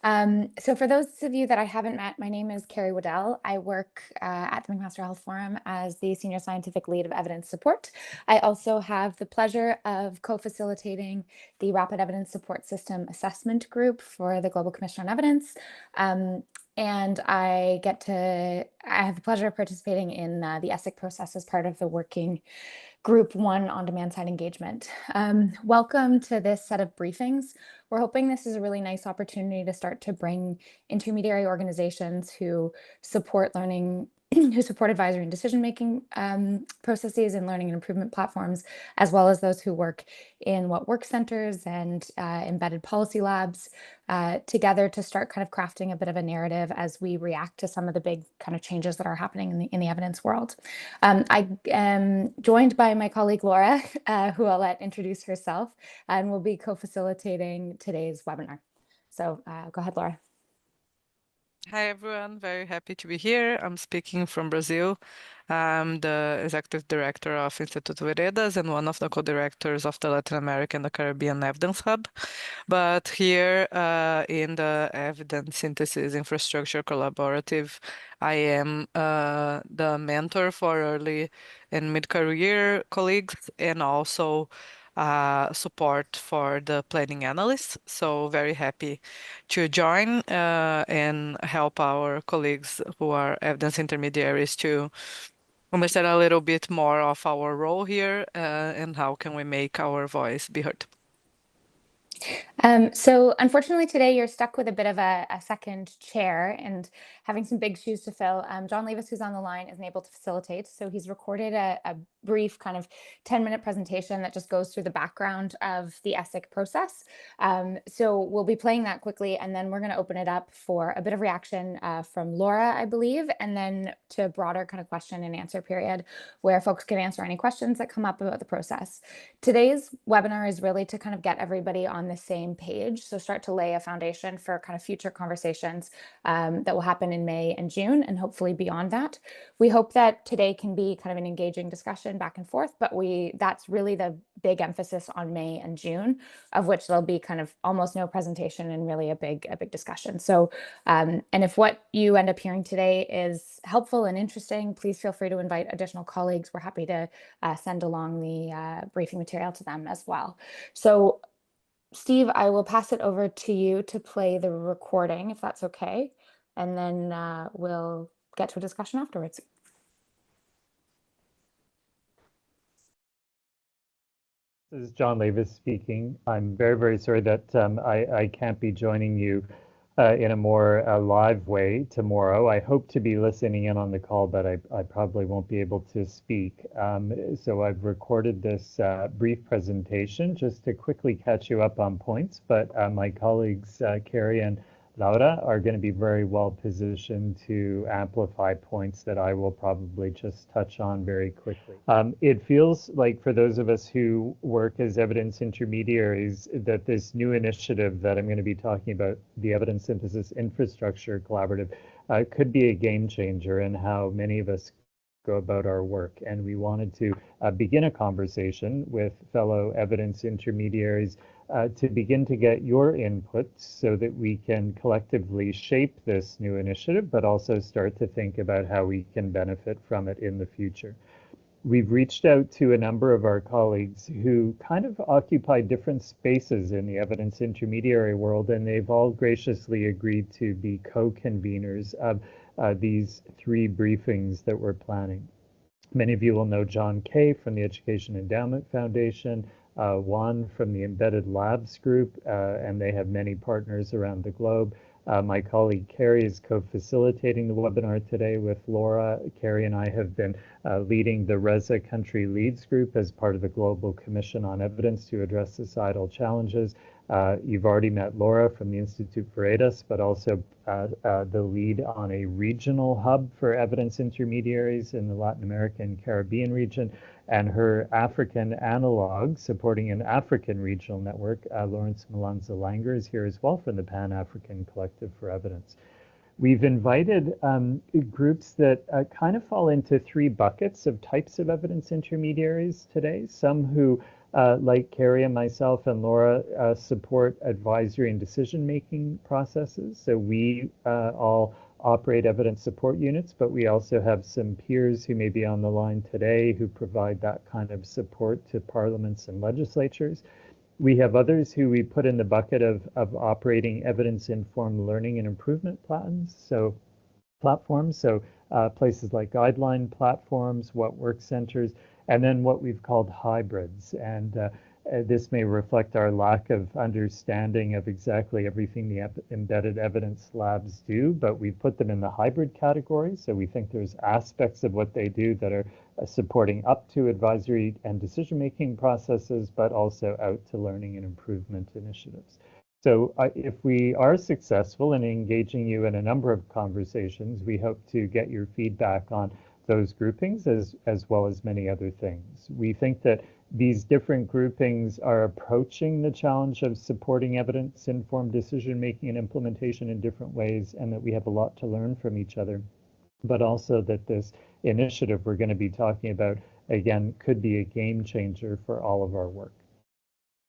So for those of you that I haven't met, my name is Carrie Waddell. I work at the McMaster Health Forum as the Senior Scientific Lead of Evidence Support. I also have the pleasure of co-facilitating the Rapid Evidence Support System Assessment Group for the Global Commission on Evidence. And I have the pleasure of participating in the ESIC process as part of the working Group 1 on-demand side engagement. Welcome to this set of briefings. We're hoping this is a really nice opportunity to start to bring intermediary organizations who support learning, who support advisory and decision-making processes and learning and improvement platforms, as well as those who work in what work centers and embedded policy labs together to start kind of crafting a bit of a narrative as we react to some of the big kind of changes that are happening in the evidence world. I am joined by my colleague Laura, who I'll let introduce herself, and will be co-facilitating today's webinar. So go ahead, Laura. Hi, everyone. Very happy to be here. I'm speaking from Brazil. I'm the executive director of Instituto Veredas and one of the co-directors of the Latin American and the Caribbean Evidence Hub. But here in the Evidence Synthesis Infrastructure Collaborative, I am the mentor for early and mid-career colleagues and also support for the planning analysts. So very happy to join and help our colleagues who are evidence intermediaries to understand a little bit more of our role here and how can we make our voice be heard. So unfortunately today you're stuck with a bit of a second chair and having some big shoes to fill. John Levis, who's on the line, isn't able to facilitate. So he's recorded a brief kind of 10-minute presentation that just goes through the background of the ESIC process. So we'll be playing that quickly, and then we're going to open it up for a bit of reaction from Laura, I believe, and then to a broader kind of question and answer period where folks can answer any questions that come up about the process. Today's webinar is really to kind of get everybody on the same page. So start to lay a foundation for kind of future conversations that will happen in May and June, and hopefully beyond that. We hope that today can be kind of an engaging discussion back and forth, but that's really the big emphasis on May and June, of which there'll be kind of almost no presentation and really a big discussion. So, and if what you end up hearing today is helpful and interesting, please feel free to invite additional colleagues. We're happy to send along the briefing material to them as well. So Steve, I will pass it over to you to play the recording, if that's okay, and then we'll get to a discussion afterwards. This is John Levis speaking. I'm very, very sorry that I can't be joining you in a more live way tomorrow. I hope to be listening in on the call, but I probably won't be able to speak. So I've recorded this brief presentation just to quickly catch you up on points, but my colleagues Carrie and Laura are going to be very well positioned to amplify points that I will probably just touch on very quickly. It feels like for those of us who work as evidence intermediaries that this new initiative that I'm going to be talking about, the Evidence Synthesis Infrastructure Collaborative, could be a game changer in how many of us go about our work. And we wanted to begin a conversation with fellow evidence intermediaries to begin to get your input so that we can collectively shape this new initiative, but also start to think about how we can benefit from it in the future. We've reached out to a number of our colleagues who kind of occupy different spaces in the evidence intermediary world, and they've all graciously agreed to be co-conveners of these three briefings that we're planning. Many of you will know John Kay from the Education Endowment Foundation, Juan from the Embedded Labs Group, and they have many partners around the globe. My colleague Carrie is co-facilitating the webinar today with Laura. Carrie and I have been leading the RESA Country Leads Group as part of the Global Commission on Evidence to address societal challenges. You've already met Laura from the Instituto Veredas, but also the lead on a regional hub for evidence intermediaries in the Latin American and Caribbean region, and her African analog supporting an African regional network. Lawrence Malanza Langer is here as well from the Pan-African Collective for Evidence. We've invited groups that kind of fall into three buckets of types of evidence intermediaries today. Some who like Carrie and myself and Laura, support advisory and decision-making processes. So we all operate evidence support units, but we also have some peers who may be on the line today who provide that kind of support to parliaments and legislatures. We have others who we put in the bucket of operating evidence-informed learning and improvement plans. So platforms, so places like guideline platforms, what work centers, and then what we've called hybrids. And this may reflect our lack of understanding of exactly everything the embedded evidence labs do, but we put them in the hybrid category. So we think there's aspects of what they do that are supporting up to advisory and decision-making processes, but also out to learning and improvement initiatives. So if we are successful in engaging you in a number of conversations, we hope to get your feedback on those groupings as well as many other things. We think that these different groupings are approaching the challenge of supporting evidence-informed decision-making and implementation in different ways, and that we have a lot to learn from each other, but also that this initiative we're going to be talking about, again, could be a game changer for all of our work.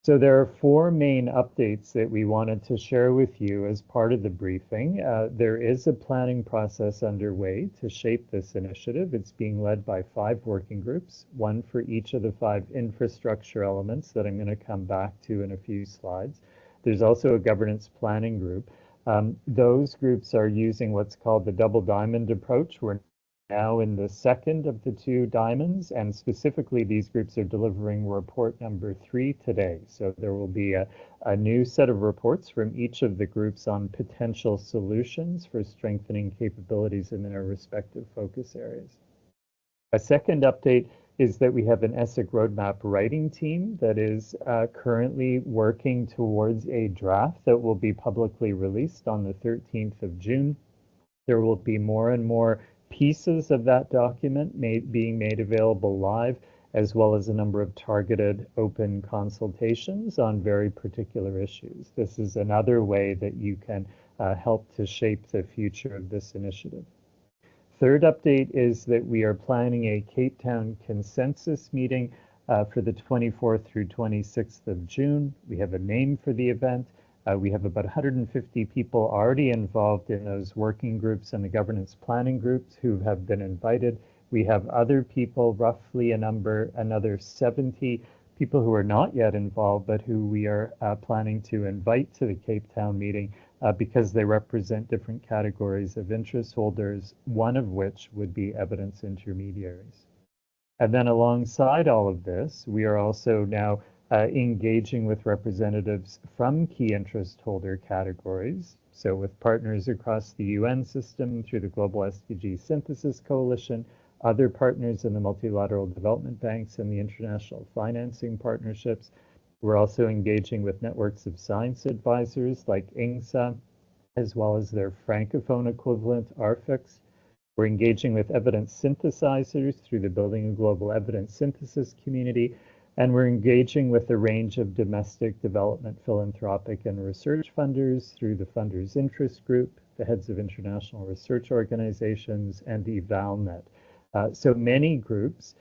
So there are four main updates that we wanted to share with you as part of the briefing. There is a planning process underway to shape this initiative. It's being led by 5 working groups, one for each of the 5 infrastructure elements that I'm going to come back to in a few slides. There's also a governance planning group. Those groups are using what's called the double diamond approach. We're now in the second of the 2 diamonds, and specifically these groups are delivering report number 3 today. So there will be a new set of reports from each of the groups on potential solutions for strengthening capabilities in their respective focus areas. A second update is that we have an ESIC roadmap writing team that is currently working towards a draft that will be publicly released on the 13th of June. There will be more and more pieces of that document being made available live, as well as a number of targeted open consultations on very particular issues. This is another way that you can help to shape the future of this initiative. Third update is that we are planning a Cape Town consensus meeting for the 24th through 26th of June. We have a name for the event. We have about 150 people already involved in those working groups and the governance planning groups who have been invited. We have other people, roughly another 70 people who are not yet involved, but who we are planning to invite to the Cape Town meeting because they represent different categories of interest holders, one of which would be evidence intermediaries. And then alongside all of this, we are also now engaging with representatives from key interest holder categories. So with partners across the UN system through the Global SDG Synthesis Coalition, other partners in the multilateral development banks and the international financing partnerships. We're also engaging with networks of science advisors like INGSA, as well as their Francophone equivalent, ARFIX. We're engaging with evidence synthesizers through the Building a Global Evidence Synthesis community. And we're engaging with a range of domestic development, philanthropic, and research funders through the Funders Interest Group, the heads of international research organizations, and EvalNet. So many groups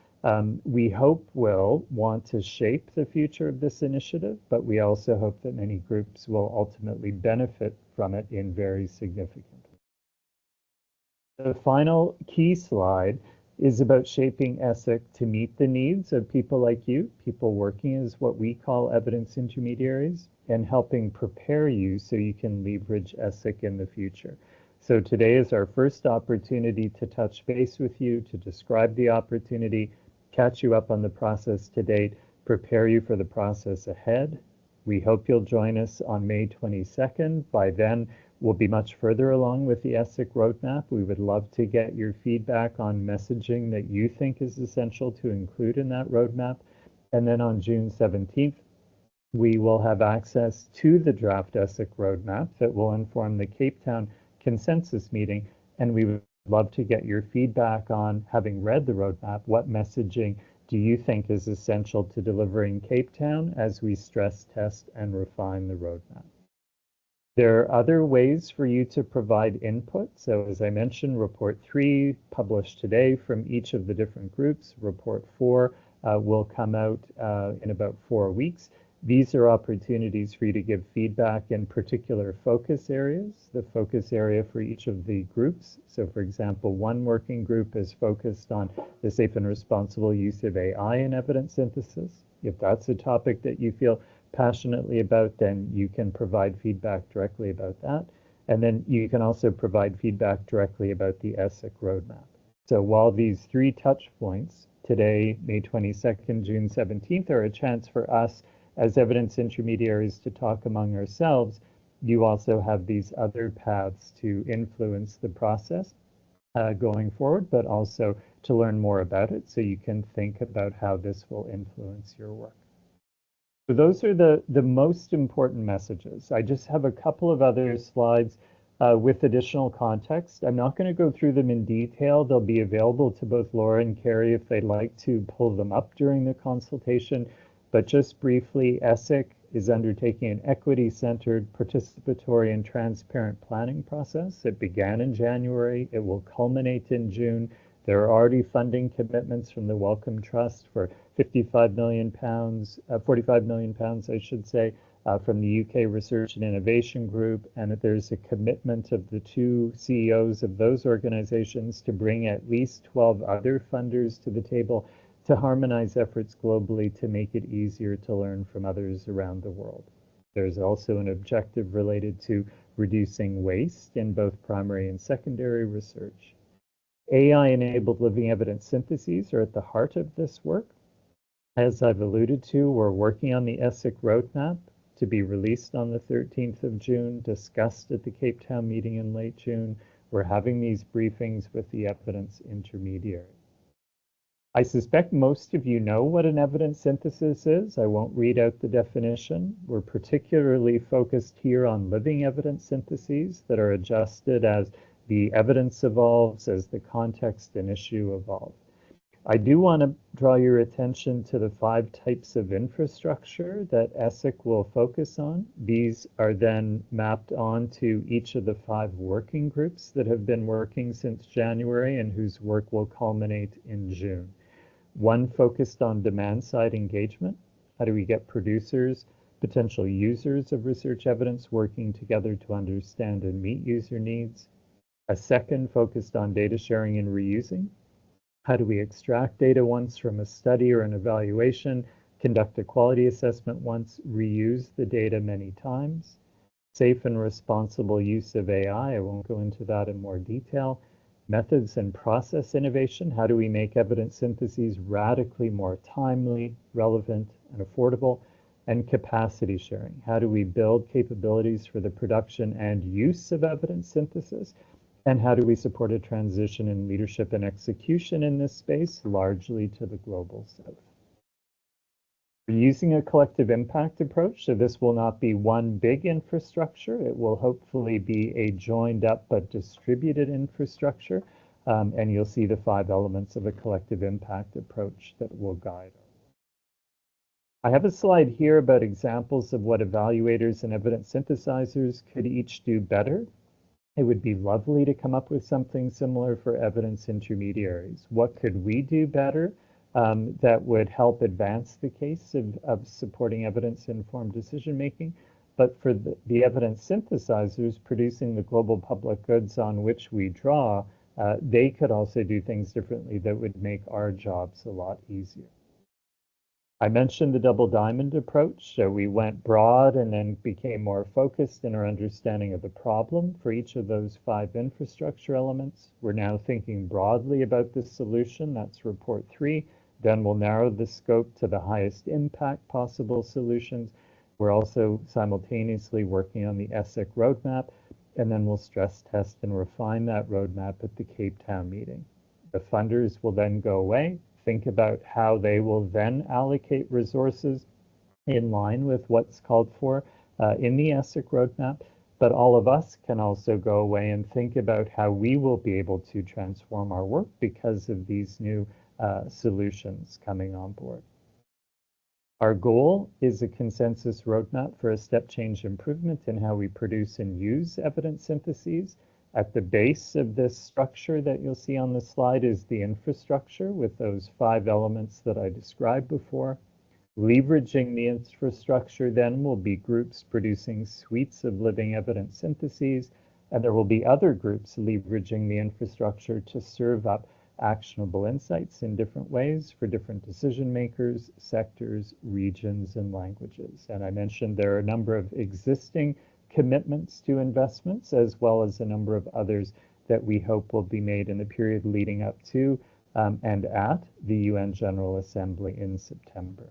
we hope will want to shape the future of this initiative, but we also hope that many groups will ultimately benefit from it in very significant ways. The final key slide is about shaping ESIC to meet the needs of people like you, people working as what we call evidence intermediaries, and helping prepare you so you can leverage ESIC in the future. So today is our first opportunity to touch base with you, to describe the opportunity, catch you up on the process to date, prepare you for the process ahead. We hope you'll join us on May 22nd. By then, we'll be much further along with the ESIC roadmap. We would love to get your feedback on messaging that you think is essential to include in that roadmap. And then on June 17th, we will have access to the draft ESIC roadmap that will inform the Cape Town consensus meeting. And we would love to get your feedback on, having read the roadmap, what messaging do you think is essential to delivering Cape Town as we stress test and refine the roadmap? There are other ways for you to provide input. So as I mentioned, report 3 published today from each of the different groups. Report 4 will come out in about 4 weeks. These are opportunities for you to give feedback in particular focus areas, the focus area for each of the groups. So for example, one working group is focused on the safe and responsible use of AI in evidence synthesis. If that's a topic that you feel passionately about, then you can provide feedback directly about that. And then you can also provide feedback directly about the ESIC roadmap. So while these 3 touch points, today, May 22nd, June 17th, are a chance for us as evidence intermediaries to talk among ourselves, you also have these other paths to influence the process going forward, but also to learn more about it so you can think about how this will influence your work. So those are the most important messages. I just have a couple of other slides with additional context. I'm not going to go through them in detail. They'll be available to both Laura and Carrie if they'd like to pull them up during the consultation. But just briefly, ESIC is undertaking an equity-centered, participatory, and transparent planning process. It began in January. It will culminate in June. There are already funding commitments from the Wellcome Trust for £45 million, 45 million pounds, I should say, from the UK Research and Innovation Group, and that there's a commitment of the 2 CEOs of those organizations to bring at least 12 other funders to the table to harmonize efforts globally to make it easier to learn from others around the world. There's also an objective related to reducing waste in both primary and secondary research. AI-enabled living evidence syntheses are at the heart of this work. As I've alluded to, we're working on the ESIC roadmap to be released on the 13th of June, discussed at the Cape Town meeting in late June. We're having these briefings with the evidence intermediary. I suspect most of you know what an evidence synthesis is. I won't read out the definition. We're particularly focused here on living evidence syntheses that are adjusted as the evidence evolves, as the context and issue evolve. I do want to draw your attention to the 5 types of infrastructure that ESIC will focus on. These are then mapped onto each of the 5 working groups that have been working since January and whose work will culminate in June. One focused on demand-side engagement. How do we get producers, potential users of research evidence working together to understand and meet user needs? A second focused on data sharing and reusing. How do we extract data once from a study or an evaluation, conduct a quality assessment once, reuse the data many times? Safe and responsible use of AI. I won't go into that in more detail. Methods and process innovation. How do we make evidence syntheses radically more timely, relevant, and affordable? And capacity sharing. How do we build capabilities for the production and use of evidence synthesis? And how do we support a transition in leadership and execution in this space, largely to the global south? We're using a collective impact approach, so this will not be one big infrastructure. It will hopefully be a joined up but distributed infrastructure, and you'll see the 5 elements of a collective impact approach that will guide us. I have a slide here about examples of what evaluators and evidence synthesizers could each do better. It would be lovely to come up with something similar for evidence intermediaries. What could we do better that would help advance the case of supporting evidence-informed decision-making? But for the evidence synthesizers producing the global public goods on which we draw, they could also do things differently that would make our jobs a lot easier. I mentioned the double diamond approach, so we went broad and then became more focused in our understanding of the problem for each of those 5 infrastructure elements. We're now thinking broadly about the solution, that's report 3. Then we'll narrow the scope to the highest impact possible solutions. We're also simultaneously working on the ESIC roadmap, and then we'll stress test and refine that roadmap at the Cape Town meeting. The funders will then go away, think about how they will then allocate resources in line with what's called for in the ESIC roadmap, but all of us can also go away and think about how we will be able to transform our work because of these new solutions coming on board. Our goal is a consensus roadmap for a step change improvement in how we produce and use evidence syntheses. At the base of this structure that you'll see on the slide is the infrastructure with those 5 elements that I described before. Leveraging the infrastructure then will be groups producing suites of living evidence syntheses, and there will be other groups leveraging the infrastructure to serve up actionable insights in different ways for different decision makers, sectors, regions, and languages. And I mentioned there are a number of existing commitments to investments, as well as a number of others that we hope will be made in the period leading up to and at the UN General Assembly in September.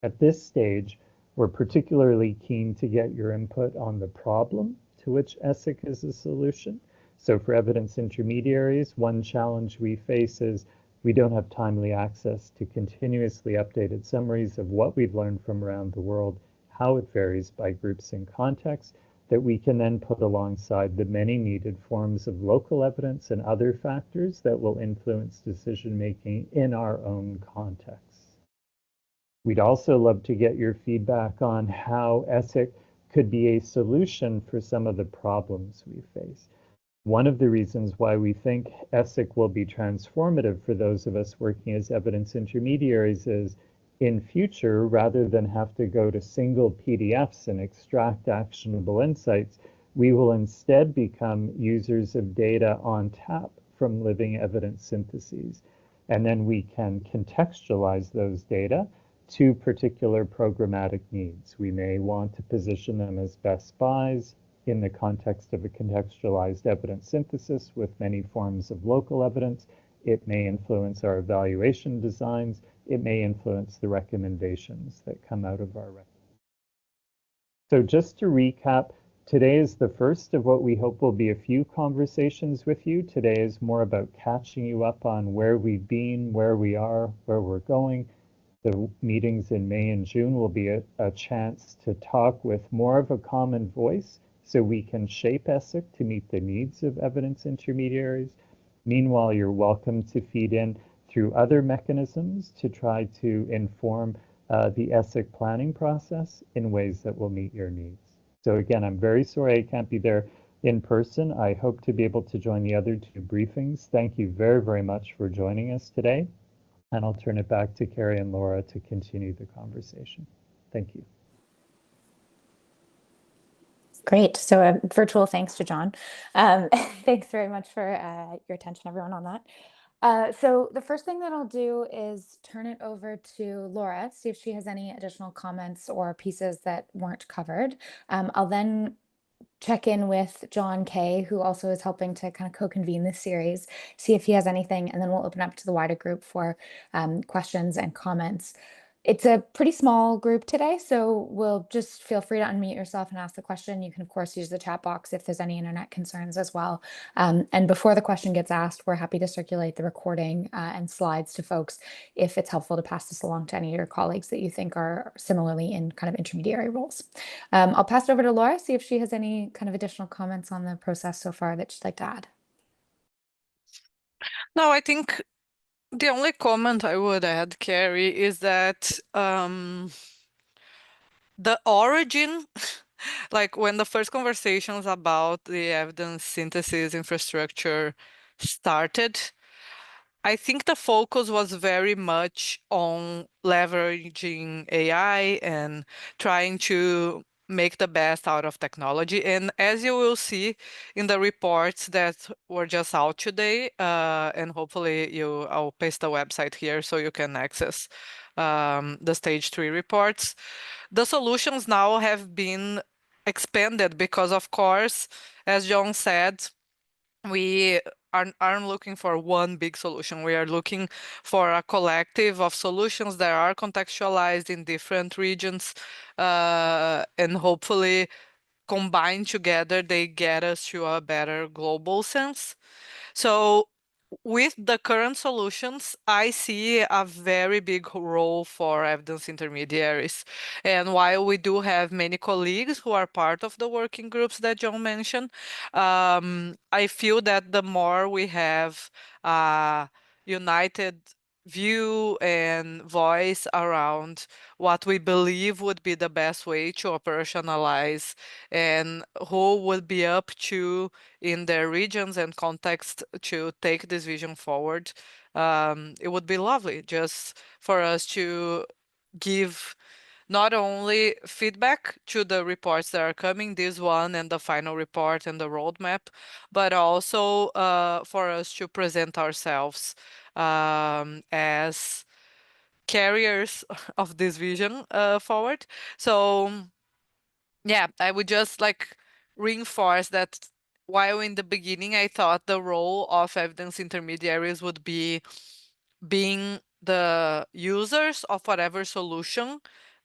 At this stage, we're particularly keen to get your input on the problem to which ESIC is a solution. So for evidence intermediaries, one challenge we face is we don't have timely access to continuously updated summaries of what we've learned from around the world, how it varies by groups and contexts, that we can then put alongside the many needed forms of local evidence and other factors that will influence decision-making in our own contexts. We'd also love to get your feedback on how ESIC could be a solution for some of the problems we face. One of the reasons why we think ESIC will be transformative for those of us working as evidence intermediaries is in future, rather than have to go to single PDFs and extract actionable insights, we will instead become users of data on tap from living evidence syntheses. And then we can contextualize those data to particular programmatic needs. We may want to position them as best buys in the context of a contextualized evidence synthesis with many forms of local evidence. It may influence our evaluation designs. It may influence the recommendations that come out of our recommendations. So just to recap, today is the first of what we hope will be a few conversations with you. Today is more about catching you up on where we've been, where we are, where we're going. The meetings in May and June will be a chance to talk with more of a common voice so we can shape ESIC to meet the needs of evidence intermediaries. Meanwhile, you're welcome to feed in through other mechanisms to try to inform the ESIC planning process in ways that will meet your needs. So again, I'm very sorry I can't be there in person. I hope to be able to join the other 2 briefings. Thank you very, very much for joining us today. And I'll turn it back to Carrie and Laura to continue the conversation. Thank you. Great. So a virtual thanks to John. Thanks very much for your attention, everyone, on that. So the first thing that I'll do is turn it over to Laura, see if she has any additional comments or pieces that weren't covered. I'll then check in with John Kay, who also is helping to kind of co-convene this series, see if he has anything, and then we'll open up to the wider group for questions and comments. It's a pretty small group today, so we'll just feel free to unmute yourself and ask the question. You can, of course, use the chat box if there's any internet concerns as well. And before the question gets asked, we're happy to circulate the recording and slides to folks if it's helpful to pass this along to any of your colleagues that you think are similarly in kind of intermediary roles. I'll pass it over to Laura, see if she has any kind of additional comments on the process so far that she'd like to add. No, I think the only comment I would add, Carrie, is that the origin, like when the first conversations about the evidence synthesis infrastructure started, I think the focus was very much on leveraging AI and trying to make the best out of technology. And as you will see in the reports that were just out today, and hopefully I'll paste the website here so you can access the stage 3 reports. The solutions now have been expanded because, of course, as John said, we aren't looking for one big solution. We are looking for a collective of solutions that are contextualized in different regions, and hopefully combined together, they get us to a better global sense. So with the current solutions, I see a very big role for evidence intermediaries. And while we do have many colleagues who are part of the working groups that John mentioned, I feel that the more we have united view and voice around what we believe would be the best way to operationalize and who would be up to in their regions and context to take this vision forward. It would be lovely just for us to give not only feedback to the reports that are coming, this one and the final report and the roadmap, but also for us to present ourselves as carriers of this vision forward. So yeah, I would just like reinforce that while in the beginning I thought the role of evidence intermediaries would be being the users of whatever solution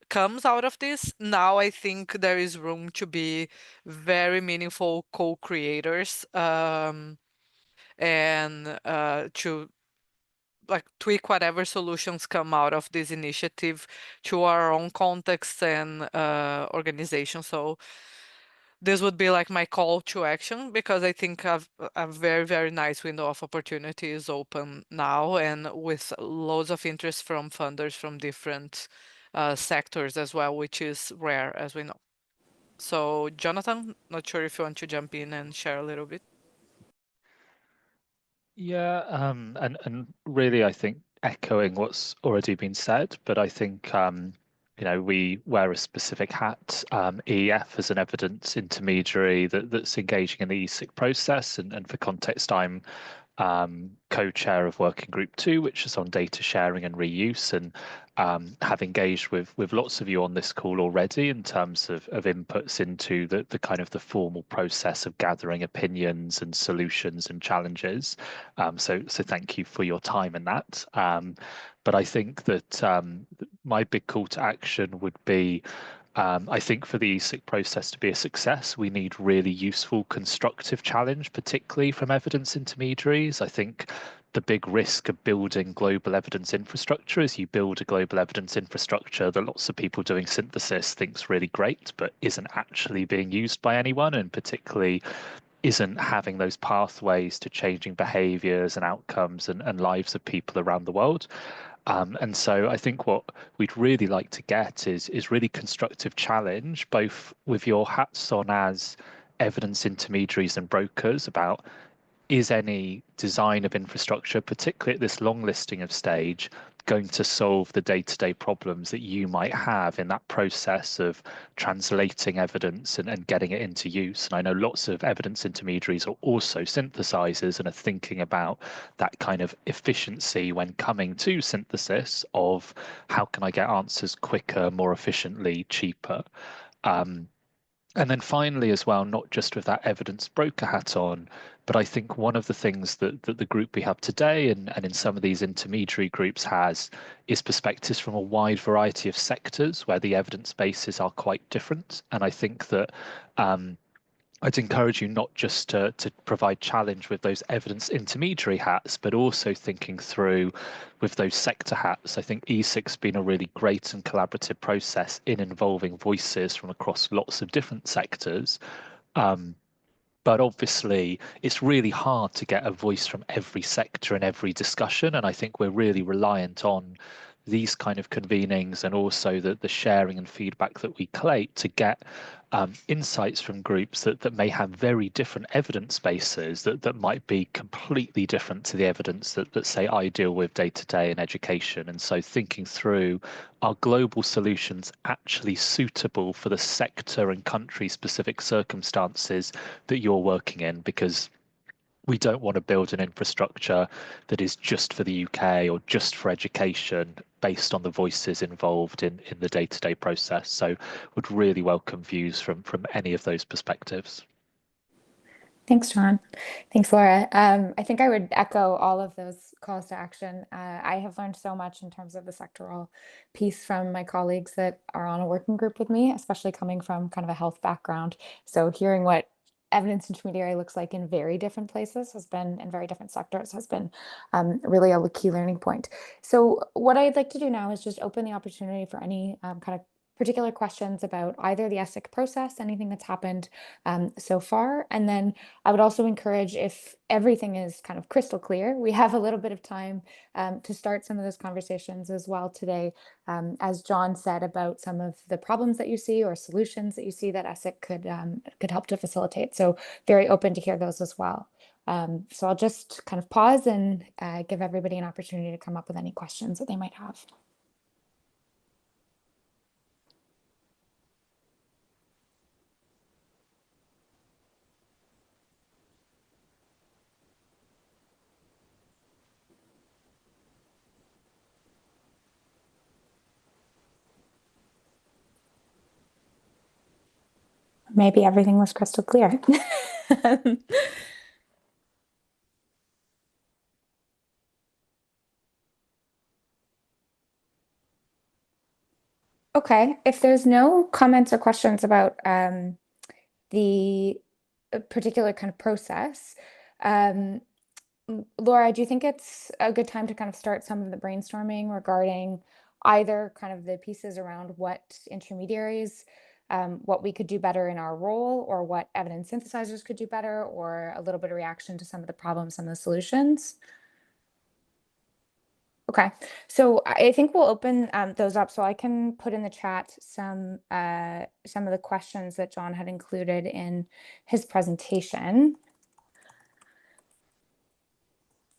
comes out of this, now I think there is room to be very meaningful co-creators and to like tweak whatever solutions come out of this initiative to our own context and organization. So this would be like my call to action, because I think a very, very nice window of opportunity is open now, and with loads of interest from funders from different sectors as well, which is rare, as we know. So Jonathan, not sure if you want to jump in and share a little bit. Yeah, and really, I think echoing what's already been said, but I think you know, we wear a specific hat. EEF as an evidence intermediary that's engaging in the ESIC process, and for context, I'm co-chair of Working Group 2, which is on data sharing and reuse, and have engaged with lots of you on this call already in terms of inputs into the kind of the formal process of gathering opinions and solutions and challenges. So thank you for your time in that. But I think that my big call to action would be, I think for the ESIC process to be a success, we need really useful, constructive challenge, particularly from evidence intermediaries. I think the big risk of building global evidence infrastructure is you build a global evidence infrastructure that lots of people doing synthesis thinks really great, but isn't actually being used by anyone, and particularly isn't having those pathways to changing behaviors and outcomes and lives of people around the world. And so I think what we'd really like to get is really constructive challenge, both with your hats on as evidence intermediaries and brokers, about is any design of infrastructure, particularly at this long listing of stage, going to solve the day-to-day problems that you might have in that process of translating evidence and getting it into use. And I know lots of evidence intermediaries are also synthesizers and are thinking about that kind of efficiency when coming to synthesis of how can I get answers quicker, more efficiently, cheaper. And then finally, as well, not just with that evidence broker hat on, but I think one of the things that the group we have today and in some of these intermediary groups has is perspectives from a wide variety of sectors where the evidence bases are quite different. And I think that I'd encourage you not just to provide challenge with those evidence intermediary hats, but also thinking through with those sector hats. I think ESIC's been a really great and collaborative process in involving voices from across lots of different sectors. But obviously, it's really hard to get a voice from every sector in every discussion. And I think we're really reliant on these kind of convenings and also the sharing and feedback that we collate to get insights from groups that may have very different evidence bases that might be completely different to the evidence that say I deal with day to day in education. And so thinking through, are global solutions actually suitable for the sector and country specific circumstances that you're working in? Because we don't want to build an infrastructure that is just for the UK or just for education based on the voices involved in the day-to-day process. So would really welcome views from any of those perspectives. Thanks, John. Thanks, Laura. I think I would echo all of those calls to action. I have learned so much in terms of the sectoral piece from my colleagues that are on a working group with me, especially coming from kind of a health background. So hearing what evidence intermediary looks like in very different places has been, in very different sectors, has been really a key learning point. So what I'd like to do now is just open the opportunity for any kind of particular questions about either the ESIC process, anything that's happened so far. And then I would also encourage, if everything is kind of crystal clear, we have a little bit of time to start some of those conversations as well today, as John said, about some of the problems that you see or solutions that you see that ESIC could help to facilitate. So very open to hear those as well. So I'll just kind of pause and give everybody an opportunity to come up with any questions that they might have. Maybe everything was crystal clear. Okay, if there's no comments or questions about the particular kind of process, Laura, do you think it's a good time to kind of start some of the brainstorming regarding either kind of the pieces around what intermediaries, what we could do better in our role, or what evidence synthesizers could do better, or a little bit of reaction to some of the problems and the solutions? Okay, so I think we'll open those up, so I can put in the chat some of the questions that John had included in his presentation.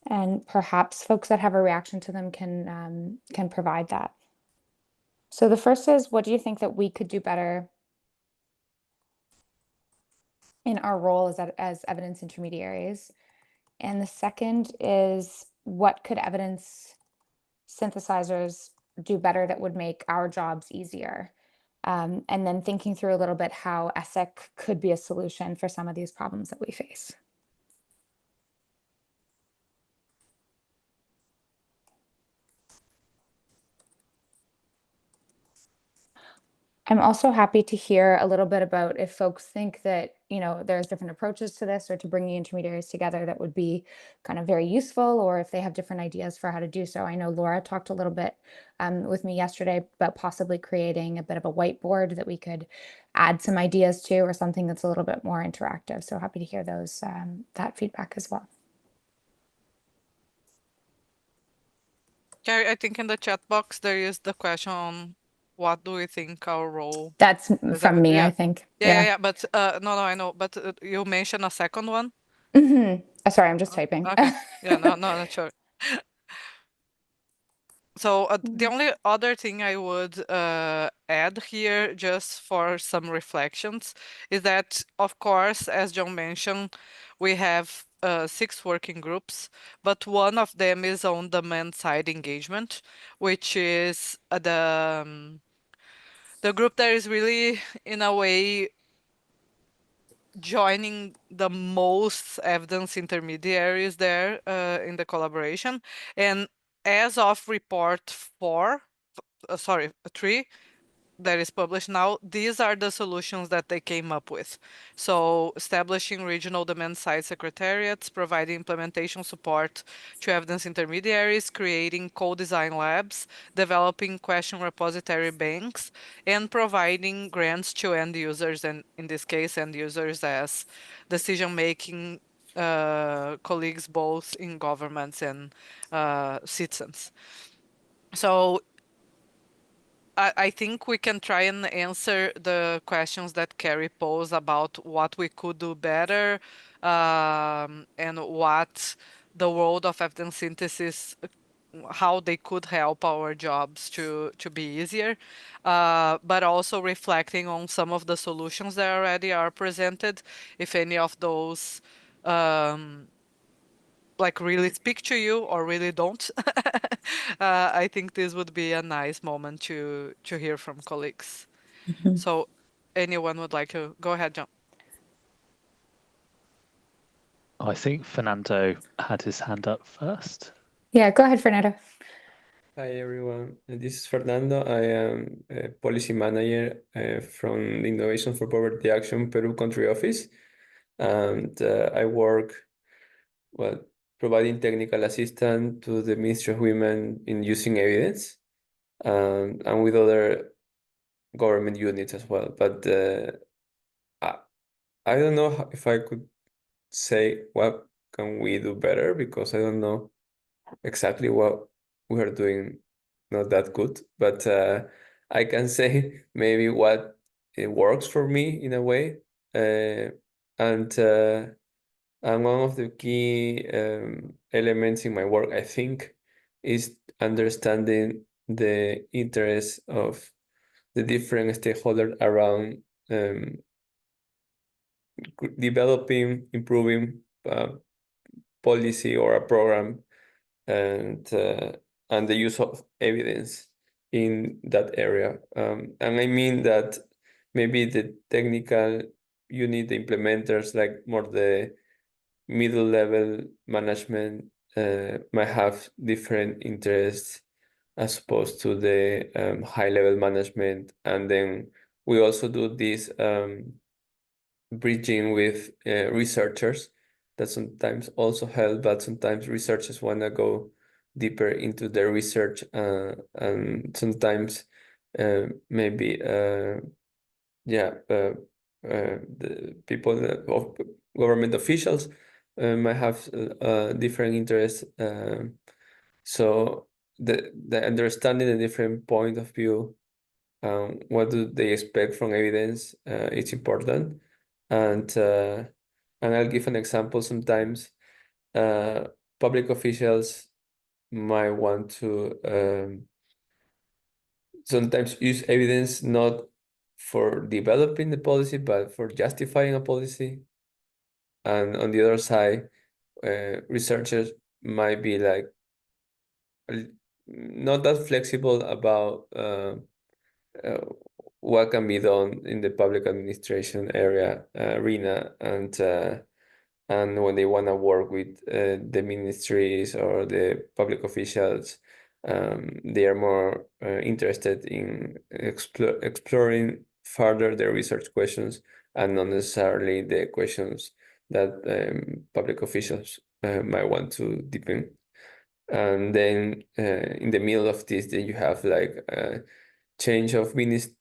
And perhaps folks that have a reaction to them can provide that. So the first is, what do you think that we could do better in our role as evidence intermediaries? And the second is, what could evidence synthesizers do better that would make our jobs easier? And then thinking through a little bit how ESIC could be a solution for some of these problems that we face. I'm also happy to hear a little bit about if folks think that, there's different approaches to this or to bringing intermediaries together that would be kind of very useful, or if they have different ideas for how to do so. I know Laura talked a little bit with me yesterday about possibly creating a bit of a whiteboard that we could add some ideas to, or something that's a little bit more interactive. So happy to hear that feedback as well. Yeah, I think in the chat box there is the question on what do we think our role That's is. from me, Yeah. I think. Yeah. But no, I know. But you mentioned a second one. Sorry, I'm just typing. Okay. Yeah. No, not sure. So the only other thing I would add here, just for some reflections, is that, of course, as John mentioned, we have 6 working groups, but one of them is on demand side engagement, which is the group that is really, in a way, joining the most evidence intermediaries there in the collaboration. And as of report 3 that is published now, these are the solutions that they came up with. So establishing regional demand side secretariats, providing implementation support to evidence intermediaries, creating co-design labs, developing question repository banks, and providing grants to end users, and in this case, end users as decision-making colleagues both in governments and citizens. So I think we can try and answer the questions that Carrie posed about what we could do better, and what the world of evidence synthesis, how they could help our jobs to be easier, but also reflecting on some of the solutions that already are presented, if any of those like really speak to you or really don't. I think this would be a nice moment to hear from colleagues. So anyone would like to go ahead, John? I think Fernando had his hand up first. Yeah, go ahead, Fernando. Hi everyone, this is Fernando. I am a policy manager from the Innovation for Poverty Action Peru country office, and I work, providing technical assistance to the Ministry of Women in using evidence, and with other government units as well. But I don't know if I could say what can we do better, because I don't know exactly what we are doing not that good. But I can say maybe what it works for me in a way. And one of the key elements in my work, I think, is understanding the interests of the different stakeholders around developing, improving policy or a program, and the use of evidence in that area. And I mean that maybe the technical unit, the implementers, like more the middle level management, might have different interests as opposed to the high level management. And then we also do this bridging with researchers that sometimes also help, but sometimes researchers want to go deeper into their research, and sometimes maybe the people of government officials might have different interests. So the understanding the different point of view, what do they expect from evidence, it's important. And I'll give an example. Sometimes public officials might want to sometimes use evidence not for developing the policy, but for justifying a policy. And on the other side, researchers might be like not that flexible about what can be done in the public administration area arena, and when they want to work with the ministries or the public officials, they are more interested in exploring further the research questions, and not necessarily the questions that public officials might want to deepen. And then in the middle of this, then you have like a change of minister,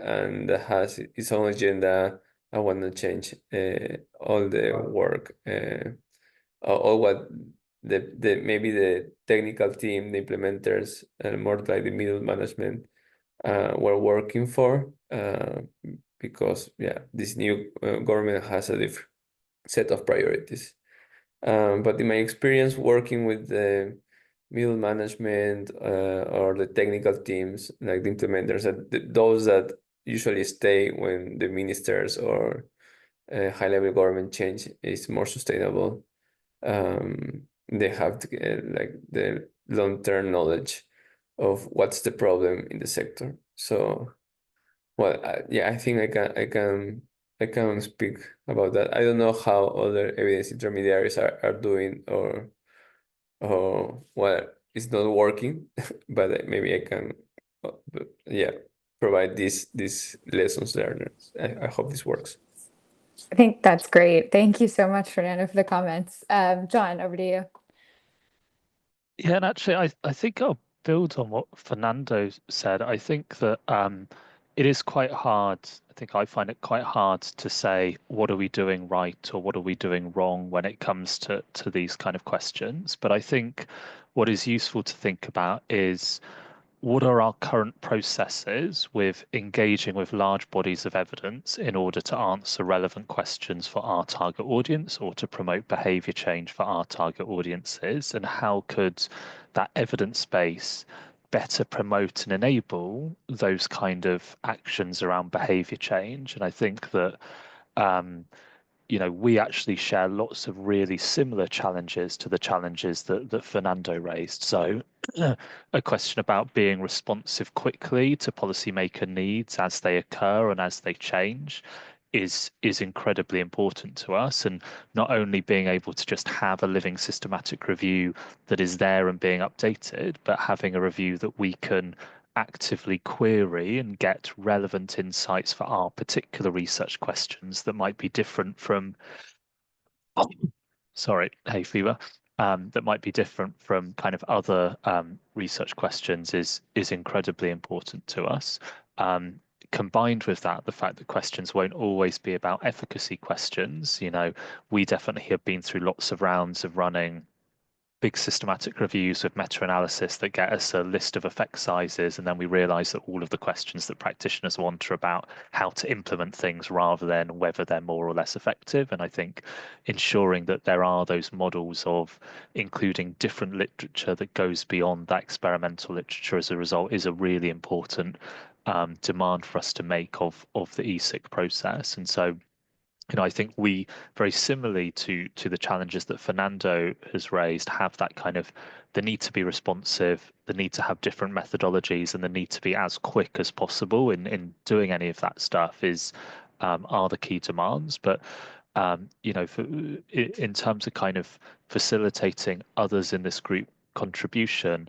and has its own agenda. I want to change all the work, all what the maybe the technical team, the implementers, and more like the middle management were working for, because this new government has a different set of priorities. But in my experience working with the middle management or the technical teams, like the implementers, those that usually stay when the ministers or high-level government change is more sustainable. They have like the long-term knowledge of what's the problem in the sector. So, well, I think I can speak about that. I don't know how other evidence intermediaries are doing, or what is not working, but maybe I can, provide these lessons learned. I hope this works. I think that's great. Thank you so much, Fernando, for the comments. John, over to you. Yeah, and actually, I think I'll build on what Fernando said. I think that it is quite hard. I think I find it quite hard to say what are we doing right or what are we doing wrong when it comes to these kind of questions. But I think what is useful to think about is what are our current processes with engaging with large bodies of evidence in order to answer relevant questions for our target audience or to promote behavior change for our target audiences, and how could that evidence base better promote and enable those kind of actions around behavior change? And I think that we actually share lots of really similar challenges to the challenges that Fernando raised. So a question about being responsive quickly to policymaker needs as they occur and as they change is incredibly important to us. And not only being able to just have a living systematic review that is there and being updated, but having a review that we can actively query and get relevant insights for our particular research questions that might be different from hay fever, that might be different from kind of other research questions is incredibly important to us. Combined with that, the fact that questions won't always be about efficacy questions. We definitely have been through lots of rounds of running big systematic reviews with meta-analysis that get us a list of effect sizes, and then we realize that all of the questions that practitioners want are about how to implement things rather than whether they're more or less effective. And I think ensuring that there are those models of including different literature that goes beyond that experimental literature as a result is a really important demand for us to make of the ESIC process. And so I think we, very similarly to the challenges that Fernando has raised, have that kind of the need to be responsive, the need to have different methodologies, and the need to be as quick as possible in doing any of that stuff are the key demands. But in terms of kind of facilitating others in this group contribution,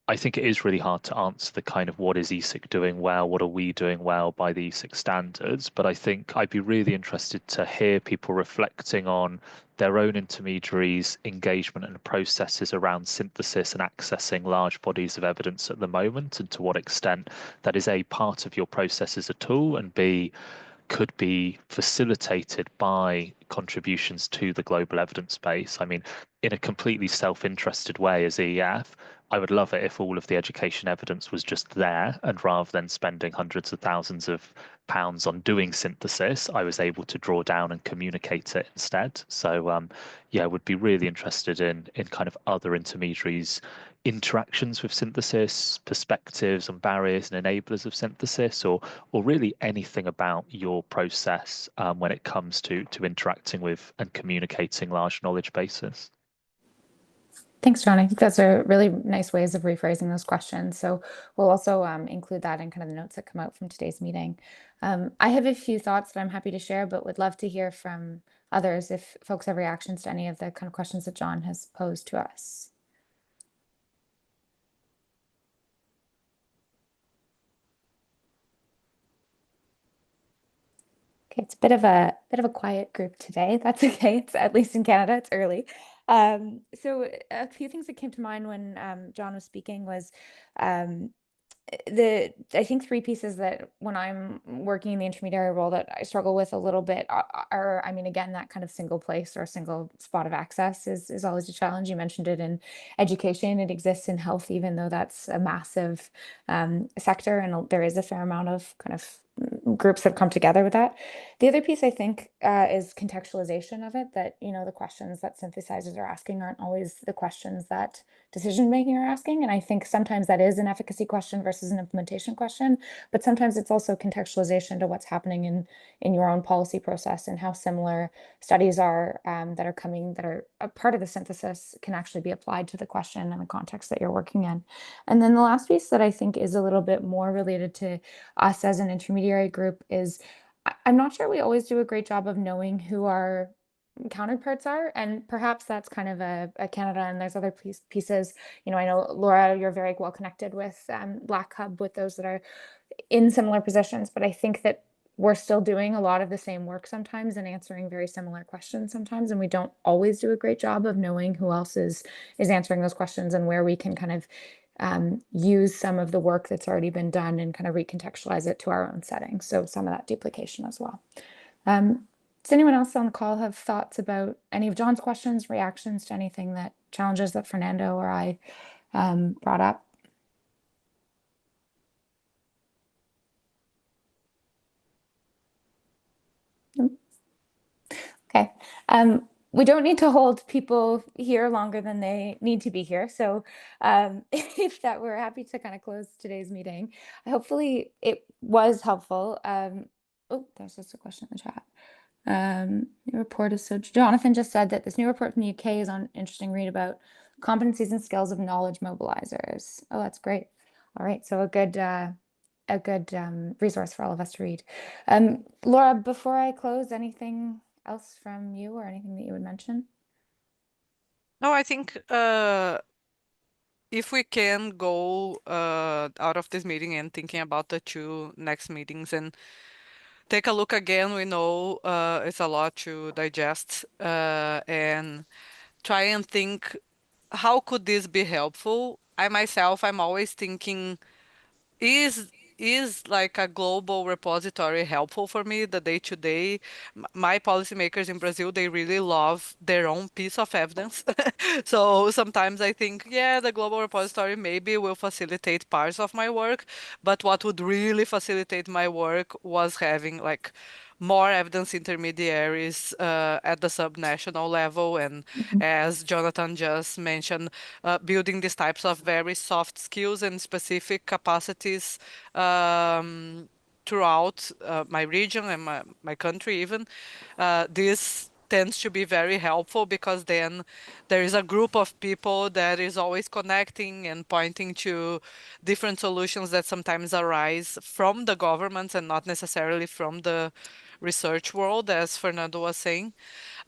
I think it is really hard to answer the kind of what is ESIC doing well, what are we doing well by the ESIC standards. But I think I'd be really interested to hear people reflecting on their own intermediaries, engagement and processes around synthesis and accessing large bodies of evidence at the moment, and to what extent that is A, part of your process as a tool, and B, could be facilitated by contributions to the global evidence base. I mean, in a completely self-interested way as EEF, I would love it if all of the education evidence was just there, and rather than spending hundreds of thousands of pounds on doing synthesis, I was able to draw down and communicate it instead. So yeah, would be really interested in kind of other intermediaries' interactions with synthesis, perspectives on barriers and enablers of synthesis, or really anything about your process when it comes to interacting with and communicating large knowledge bases. Thanks, John. I think those are really nice ways of rephrasing those questions. So we'll also include that in kind of the notes that come out from today's meeting. I have a few thoughts that I'm happy to share, but would love to hear from others if folks have reactions to any of the kind of questions that John has posed to us. Okay, it's a bit of a quiet group today. That's okay. It's at least in Canada, it's early. So a few things that came to mind when John was speaking was I think three pieces that when I'm working in the intermediary role that I struggle with a little bit are, I mean, again, that kind of single place or single spot of access is always a challenge. You mentioned it in education. It exists in health, even though that's a massive sector, and there is a fair amount of kind of groups that come together with that. The other piece I think is contextualization of it, that, the questions that synthesizers are asking aren't always the questions that decision making are asking. And I think sometimes that is an efficacy question versus an implementation question, but sometimes it's also contextualization to what's happening in your own policy process, and how similar studies are that are a part of the synthesis can actually be applied to the question and the context that you're working in. And then the last piece that I think is a little bit more related to us as an intermediary group is I'm not sure we always do a great job of knowing who our counterparts are, and perhaps that's kind of a Canada, and there's other pieces. I know, Laura, you're very well connected with Black Hub, with those that are in similar positions, but I think that we're still doing a lot of the same work sometimes and answering very similar questions sometimes, and we don't always do a great job of knowing who else is answering those questions, and where we can kind of use some of the work that's already been done and kind of recontextualize it to our own setting. So some of that duplication as well. Does anyone else on the call have thoughts about any of John's questions, reactions to anything that challenges that Fernando or I brought up? Okay. We don't need to hold people here longer than they need to be here. So if that, we're happy to kind of close today's meeting. Hopefully it was helpful. Oh, there's just a question in the chat. New report is Jonathan just said that this new report from the UK is on interesting read about competencies and skills of knowledge mobilizers. Oh, that's great. All right, so a good resource for all of us to read. Laura, before I close, anything else from you or anything that you would mention? No, I think if we can go out of this meeting and thinking about the two next meetings and take a look again, we know it's a lot to digest, and try and think, how could this be helpful? I'm always thinking, is is like a global repository helpful for me, the day-to-day? My policymakers in Brazil, they really love their own piece of evidence. So sometimes I think, yeah, the global repository maybe will facilitate parts of my work, but what would really facilitate my work was having like more evidence intermediaries at the subnational level. And as Jonathan just mentioned, building these types of very soft skills and specific capacities throughout my region and my country even. This tends to be very helpful because then there is a group of people that is always connecting and pointing to different solutions that sometimes arise from the government and not necessarily from the research world, as Fernando was saying.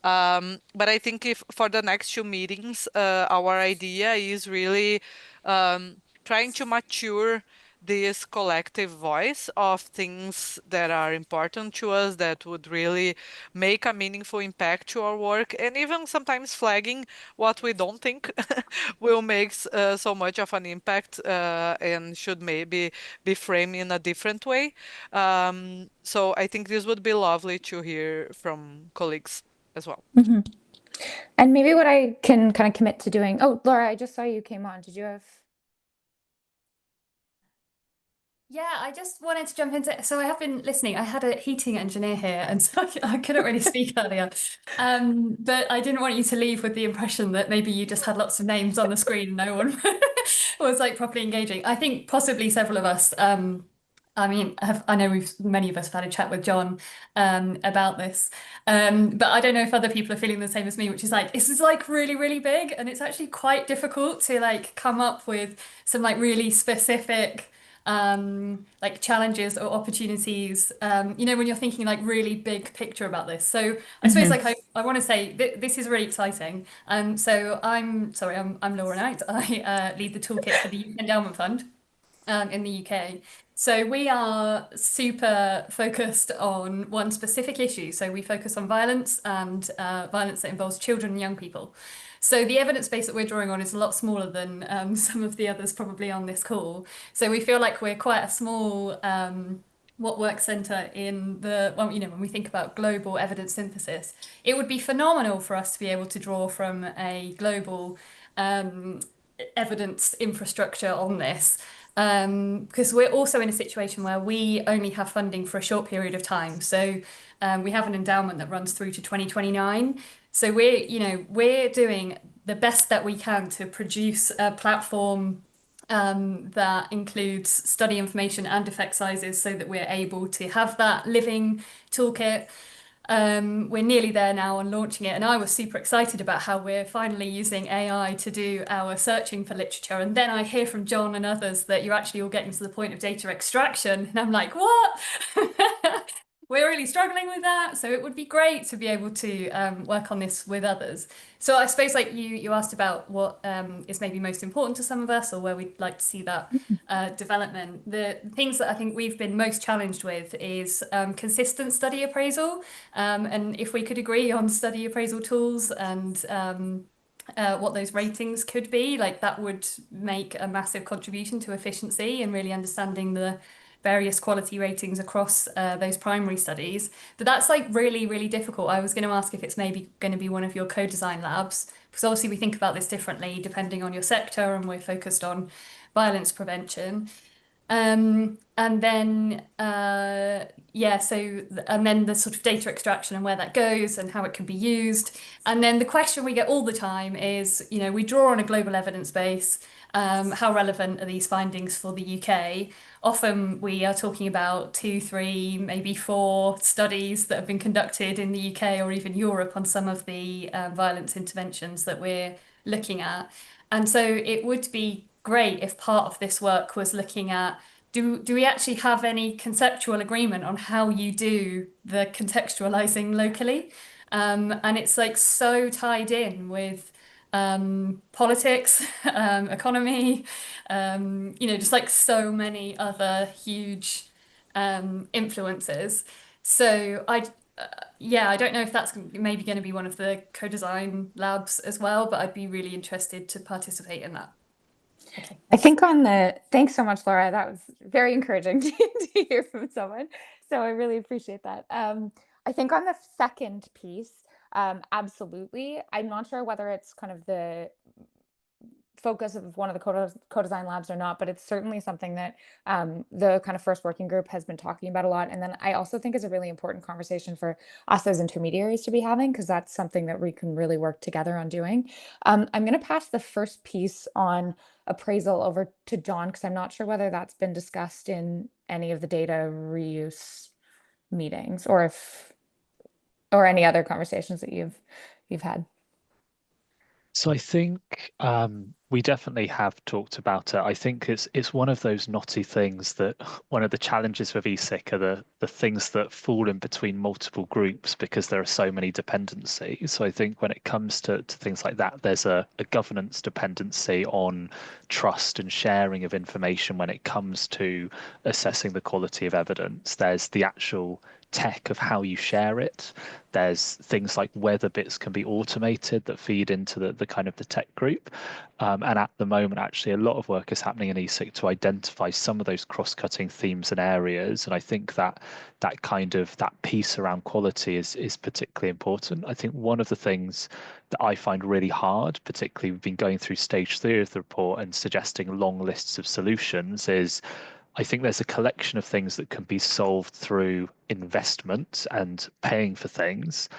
But I think if for the next two meetings, our idea is really trying to mature this collective voice of things that are important to us that would really make a meaningful impact to our work, and even sometimes flagging what we don't think will make so much of an impact and should maybe be framed in a different way. So I think this would be lovely to hear from colleagues as well. And maybe what I can kind of commit to doing. Oh, Laura, I just saw you came on. Did you have? Yeah, I just wanted to jump into. So I have been listening. I had a heating engineer here, and so I couldn't really speak earlier. But I didn't want you to leave with the impression that maybe you just had lots of names on the screen and no one was like properly engaging. I think possibly several of us. I mean, I know many of us have had a chat with John about this, but I don't know if other people are feeling the same as me, which is like this is like really, really big, and it's actually quite difficult to like come up with some like really specific like challenges or opportunities, you know, when you're thinking like really big picture about this. So I suppose like I want to say this is really exciting. So I'm Laura Knight. I lead the toolkit for the Endowment Fund in the UK. So we are super focused on one specific issue. So we focus on violence and violence that involves children and young people. So the evidence base that we're drawing on is a lot smaller than some of the others probably on this call. So we feel like we're quite a small what work centre in the, well, you know, when we think about global evidence synthesis, it would be phenomenal for us to be able to draw from a global evidence infrastructure on this. Because we're also in a situation where we only have funding for a short period of time. So we have an endowment that runs through to 2029. So we're doing the best that we can to produce a platform that includes study information and effect sizes so that we're able to have that living toolkit. We're nearly there now on launching it, and I was super excited about how we're finally using AI to do our searching for literature. And then I hear from John and others that you're actually all getting to the point of data extraction, and I'm like, what? We're really struggling with that. So it would be great to be able to work on this with others. So I suppose like you asked about what is maybe most important to some of us or where we'd like to see that development. The things that I think we've been most challenged with is consistent study appraisal. And if we could agree on study appraisal tools and what those ratings could be, like that would make a massive contribution to efficiency and really understanding the various quality ratings across those primary studies. But that's like really, really difficult. I was going to ask if it's maybe going to be one of your co-design labs, because obviously we think about this differently depending on your sector, and we're focused on violence prevention. And then and then the sort of data extraction and where that goes and how it can be used. And then the question we get all the time is, you know, we draw on a global evidence base. How relevant are these findings for the UK? Often we are talking about 2, 3, maybe 4 studies that have been conducted in the UK or even Europe on some of the violence interventions that we're looking at. And so it would be great if part of this work was looking at, do we actually have any conceptual agreement on how you do the contextualizing locally? And it's like so tied in with politics, economy, you know, just like so many other huge influences. So I don't know if that's maybe going to be one of the co-design labs as well, but I'd be really interested to participate in that. I think thanks so much, Laura. That was very encouraging to hear from someone. So I really appreciate that. I think on the second piece, absolutely. I'm not sure whether it's kind of the focus of one of the co-design labs or not, but it's certainly something that the kind of first working group has been talking about a lot. And then I also think is a really important conversation for us as intermediaries to be having, because that's something that we can really work together on doing. I'm going to pass the first piece on appraisal over to John, because I'm not sure whether that's been discussed in any of the data reuse meetings or any other conversations that you've had. So I think we definitely have talked about it. I think it's one of those knotty things that one of the challenges with ESIC are the things that fall in between multiple groups because there are so many dependencies. So I think when it comes to things like that, there's a governance dependency on trust and sharing of information when it comes to assessing the quality of evidence. There's the actual tech of how you share it. There's things like whether bits can be automated that feed into the kind of the tech group. And at the moment, actually, a lot of work is happening in ESIC to identify some of those cross-cutting themes and areas. And I think that piece around quality is particularly important. I think one of the things that I find really hard, particularly we've been going through stage 3 of the report and suggesting long lists of solutions, is I think there's a collection of things that can be solved through investment and paying for things.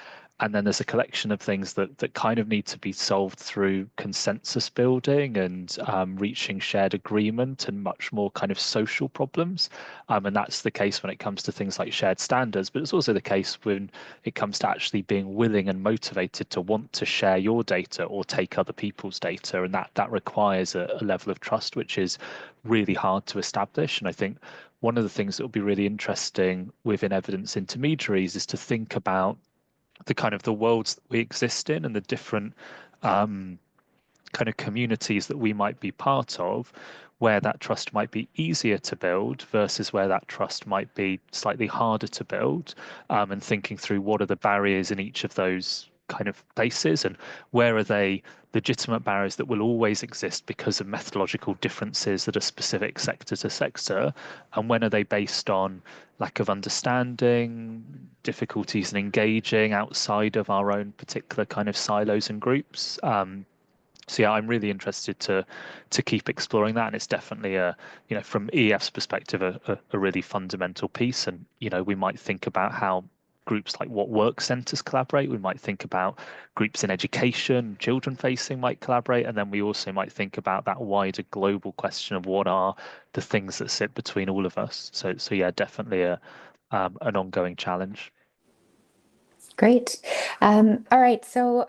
And then there's a collection of things that kind of need to be solved through consensus building and reaching shared agreement and much more kind of social problems. And that's the case when it comes to things like shared standards, but it's also the case when it comes to actually being willing and motivated to want to share your data or take other people's data. And that requires a level of trust, which is really hard to establish. And I think one of the things that will be really interesting within evidence intermediaries is to think about the kind of the worlds that we exist in and the different kind of communities that we might be part of, where that trust might be easier to build versus where that trust might be slightly harder to build, and thinking through what are the barriers in each of those kind of places and where are they legitimate barriers that will always exist because of methodological differences that are specific sector to sector, and when are they based on lack of understanding, difficulties in engaging outside of our own particular kind of silos and groups. So yeah, I'm really interested to keep exploring that, and it's definitely from EF's perspective a really fundamental piece. And we might think about how groups like what work centres collaborate. We might think about groups in education, children facing might collaborate, and then we also might think about that wider global question of what are the things that sit between all of us. So yeah, definitely an ongoing challenge. Great. All right. So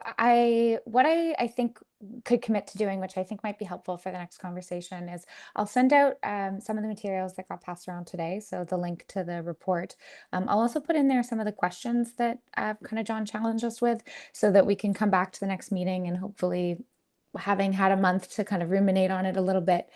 what I think could commit to doing, which I think might be helpful for the next conversation, is I'll send out some of the materials that got passed around today. So the link to the report. I'll also put in there some of the questions that kind of John challenged us with, so that we can come back to the next meeting and hopefully, having had a month to kind of ruminate on it a little bit,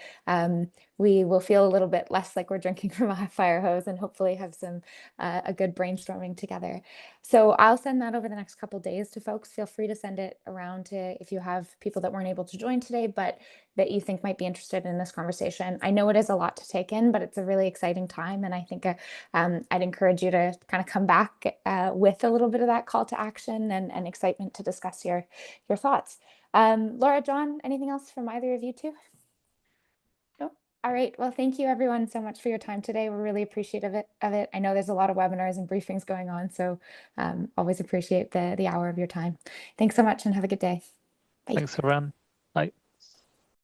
we will feel a little bit less like we're drinking from a fire hose and hopefully have some a good brainstorming together. So I'll send that over the next couple of days to folks. Feel free to send it around to if you have people that weren't able to join today, but that you think might be interested in this conversation. I know it is a lot to take in, but it's a really exciting time. And I think I'd encourage you to kind of come back with a little bit of that call to action and excitement to discuss your thoughts. Laura, John, anything else from either of you two? No? All right. Well, thank you everyone so much for your time today. We're really appreciative of it. I know there's a lot of webinars and briefings going on, so always appreciate the hour of your time. Thanks so much and have a good day. Bye. Thanks, everyone.